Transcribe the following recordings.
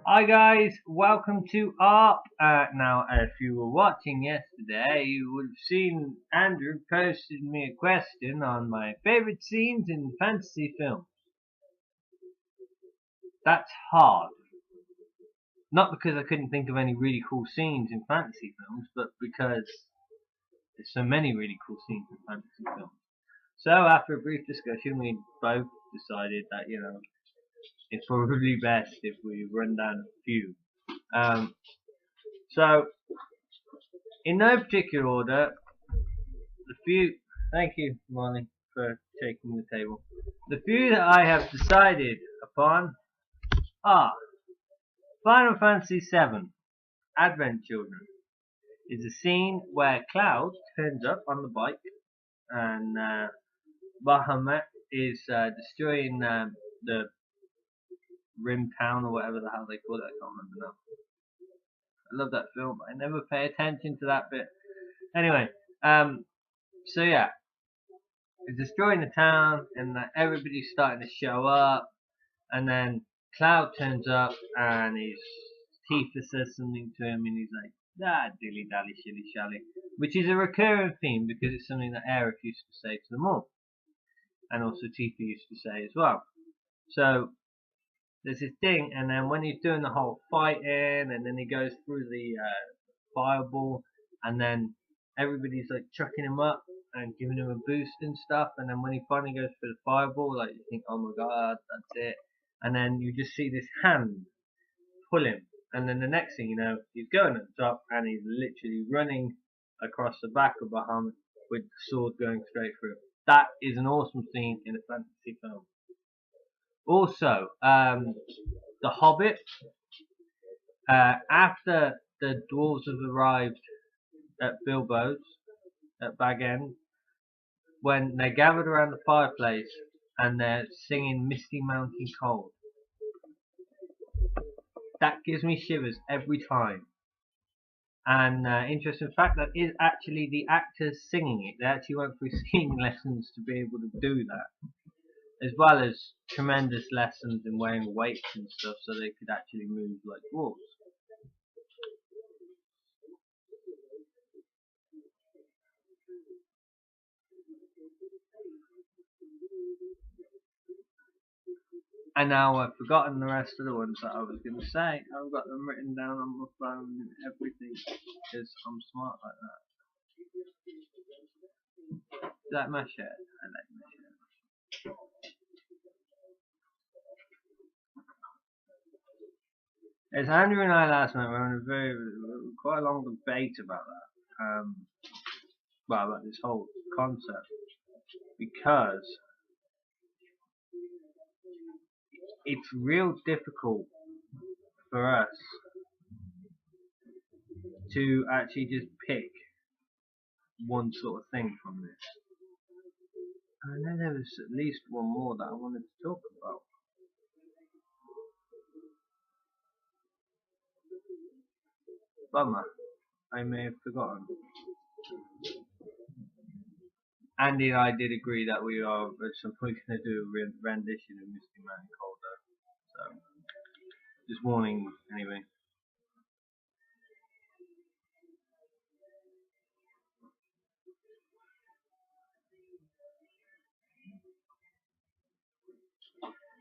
Hi guys, welcome to ARP. Now, if you were watching yesterday, you would have seen Andrew posted me a question on my favorite scenes in fantasy films. That's hard. Not because I couldn't think of any really cool scenes in fantasy films, but because there's so many really cool scenes in fantasy films. So after a brief discussion, we both decided that, it's probably best if we run down a few. So, in no particular order, the few. Thank you, Molly, for taking the table. The few that I have decided upon are Final Fantasy VII Advent Children. Is a scene where Cloud turns up on the bike and Bahamut is destroying the Rim Town or whatever the hell they call it. I can't remember now. I love that film, but I never pay attention to that bit. Anyway, so yeah, he's destroying the town, and everybody's starting to show up, and then Cloud turns up, and his Tifa says something to him, and he's like, dilly dally shilly shally, which is a recurring theme because it's something that Aerith used to say to them all, and also Tifa used to say as well. So there's this thing, and then when he's doing the whole fighting, and then he goes through the fireball, and then everybody's like chucking him up and giving him a boost and stuff, and then when he finally goes for the fireball, like you think, oh my god, that's it, and then you just see this hand pull him, and then the next thing you know, he's going at the top, and he's literally running across the back of Bahamut with the sword going straight through. That is an awesome scene in a fantasy film. Also, The Hobbit, after the dwarves have arrived at Bilbo's, at Bag End, when they're gathered around the fireplace and they're singing Misty Mountain Cold. That gives me shivers every time. And interesting fact, that is actually the actors singing it. They actually went through singing lessons to be able to do that, as well as tremendous lessons in wearing weights and stuff so they could actually move like dwarves. And now I've forgotten the rest of the ones that I was going to say. I've got them written down on my phone and everything because I'm smart like that. Is that my shirt? I like my shirt. As Andrew and I last night were in quite a long debate about that. About this whole concept, because it's real difficult for us to actually just pick one sort of thing from this. I know there was at least one more that I wanted to talk about. Bummer, I may have forgotten. Andy and I did agree that we are at some point going to do a rendition of Misty Mountain Cold, though. So, just warning anyway.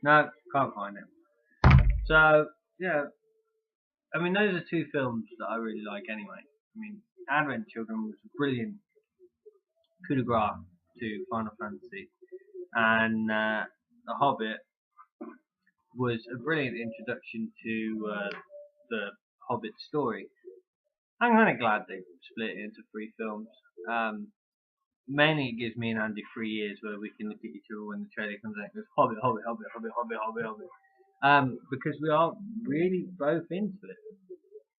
No, can't find it. So, yeah, I mean, those are two films that I really like anyway. I mean, Advent Children was a brilliant coup de grace to Final Fantasy, and The Hobbit was a brilliant introduction to the Hobbit story. I'm kind of glad they split it into 3 films. Mainly it gives me and Andy 3 years where we can look at each other when the trailer comes out and goes Hobbit, Hobbit, Hobbit, Hobbit, Hobbit, Hobbit, Hobbit. Because we are really both into it.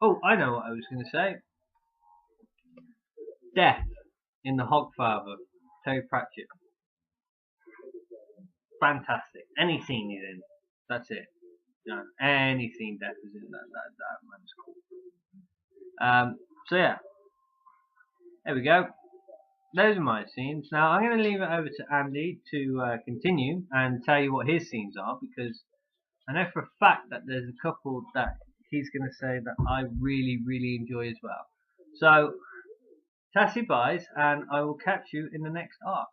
Oh, I know what I was going to say. Death in The Hogfather, Terry Pratchett. Fantastic. Any scene he's in, that's it. Any scene Death is in, that man's cool. So yeah, there we go. those are my scenes. Now I'm going to leave it over to Andy to continue and tell you what his scenes are, because I know for a fact that there's a couple that he's going to say that I really enjoy as well. So, Tassie buys, and I will catch you in the next arc.